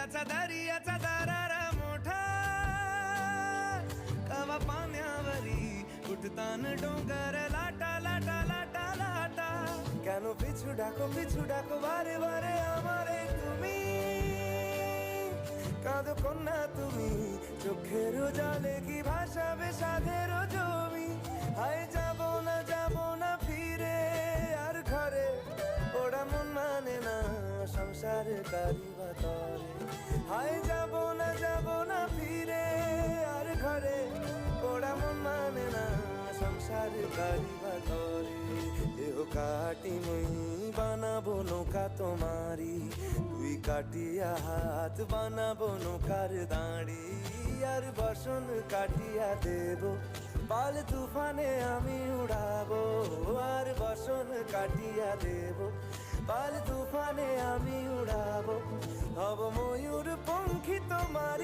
दर्याचा दर्याचा दरारा मोठा कवा पाण्यावरी उठतान डोंगर लाटा लाटा लाटा लाटा কেন পিছু ডাকো বারে বারে আমারে তুমি কাঁদো কন্যা তুমি চোখের জলে কি ভাসাবে সাধের জমি হায় যাব না ফিরে আর ঘরে ওরা মন মানে না সংসার কারিবা তরে হায় যাব না ফিরে আর ঘরে ওরা মন মানে না সংসার কারিবা তরে দেহ কাটি মই বানাবো নৌকা তোমারি তুই কাটিয়া হাত বানাবো নৌকার দাঁড়ি আর বসন কাটিয়া দেব পাল তুফানে আমি উড়াবো আর বসন কাটিয়া দেব পাল তুফানে আমি উড়াবো হব ময়ূর পঙ্খী তোমারি